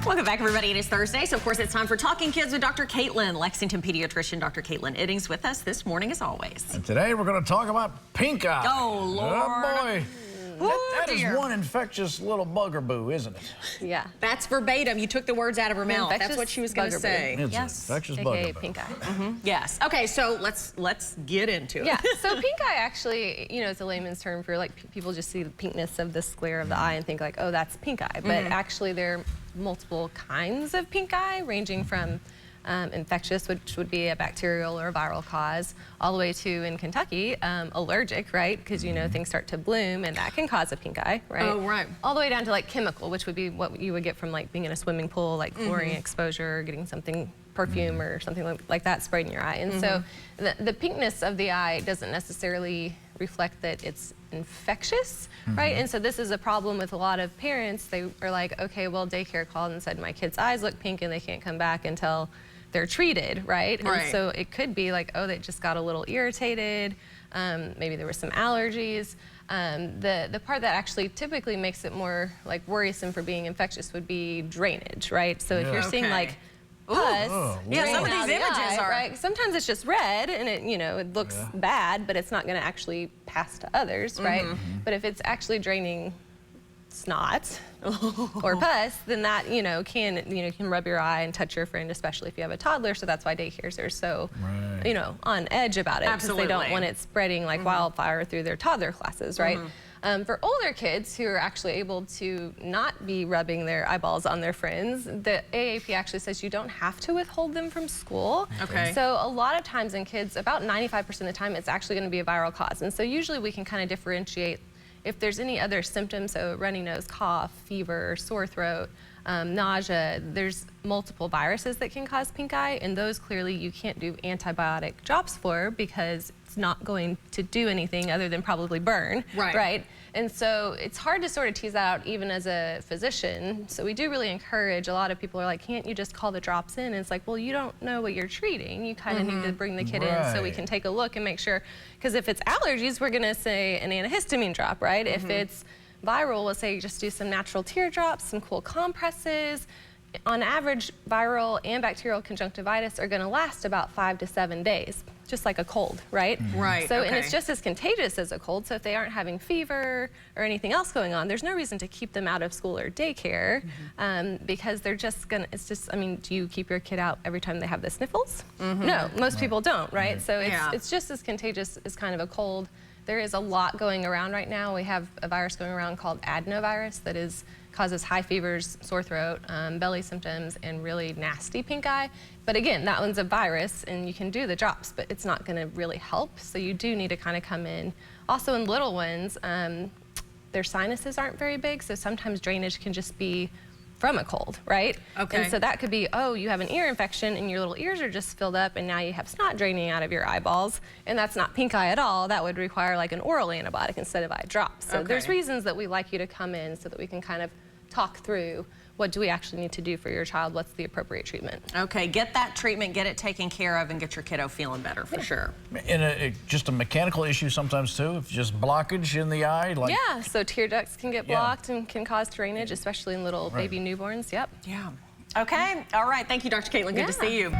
Welcome back, everybody. It is Thursday, so of course it's time for Talking Kids with Dr. Caitlynn. Lexington pediatrician Dr. Caitlynn Iddings with us this morning as always. And today we're going to talk about pink eye. Oh, Lord. Oh, boy. That is dear. one infectious little bugger-boo, isn't it? Yeah. That's verbatim. You took the words out of her mouth. That's what she was going to say. It's Yes. an infectious AKA bugger-boo. pink eye. Yes. Okay, so let's get into it. Yeah. So pink eye actually, you know, it's a layman's term for like people just see the pinkness of the sclera of the eye and think like, oh, that's pink eye. But actually there are multiple kinds of pink eye, ranging from infectious, which would be a bacterial or a viral cause, all the way to, in Kentucky, allergic, right? Because, you know, things start to bloom and that can cause a pink eye, right? Oh, right. All the way down to like chemical, which would be what you would get from like being in a swimming pool, like chlorine exposure, getting something, perfume or something like that sprayed in your eye. And so the pinkness of the eye doesn't necessarily reflect that it's infectious, right? And so this is a problem with a lot of parents. They are like, okay, well, daycare called and said my kid's eyes look pink and they can't come back until they're treated, right? And so it could be like, oh, they just got a little irritated. Maybe there were some allergies. The part that actually typically makes it more like worrisome for being infectious would be drainage, right? So if you're seeing like pus, yeah, some of these images are right. Sometimes it's just red and it, you know, it looks bad, but it's not going to actually pass to others, right? But if it's actually draining snot or pus, then that, you know, can rub your eye and touch your friend, especially if you have a toddler. So that's why daycares are so, you know, on edge about it, because they don't want it spreading like wildfire through their toddler classes, right? For older kids who are actually able to not be rubbing their eyeballs on their friends, the AAP actually says you don't have to withhold them from school. Okay. So a lot of times in kids, about 95% of the time, it's actually going to be a viral cause. And so usually we can kind of differentiate if there's any other symptoms, so runny nose, cough, fever, sore throat, nausea. There's multiple viruses that can cause pink eye, and those clearly you can't do antibiotic drops for because it's not going to do anything other than probably burn, right? And so it's hard to sort of tease that out even as a physician. So we do really encourage, a lot of people are like, can't you just call the drops in? And it's like, well, you don't know what you're treating. You kind of need to bring the kid in so we can take a look and make sure, because if it's allergies, we're gonna say an antihistamine drop, right? If it's viral, we'll say just do some natural teardrops, some cool compresses. On average, viral and bacterial conjunctivitis are going to last about 5 to 7 days, just like a cold, right? Right. So, and it's just as contagious as a cold. So if they aren't having fever or anything else going on, there's no reason to keep them out of school or daycare because they're just going to, it's just, I mean, do you keep your kid out every time they have the sniffles? No, most people don't, right? So it's just as contagious as kind of a cold. There is a lot going around right now. We have a virus going around called adenovirus that causes high fevers, sore throat, belly symptoms, and really nasty pink eye. But again, that one's a virus, and you can do the drops, but it's not going to really help. So you do need to kind of come in. Also in little ones, their sinuses aren't very big, so sometimes drainage can just be from a cold, right? Okay. And so that could be, oh, you have an ear infection and your little ears are just filled up and now you have snot draining out of your eyeballs, and that's not pink eye at all. That would require like an oral antibiotic instead of eye drops. So there's reasons that we like you to come in so that we can kind of talk through what do we actually need to do for your child, what's the appropriate treatment. Okay, get that treatment, get it taken care of, and get your kiddo feeling better for sure. And just a mechanical issue sometimes too, if just blockage in the eye. Like, yeah, so tear ducts can get blocked and can cause drainage, especially in little baby newborns. Yep. Yeah. Okay, all right, thank you, Dr. Caitlynn, good to see you.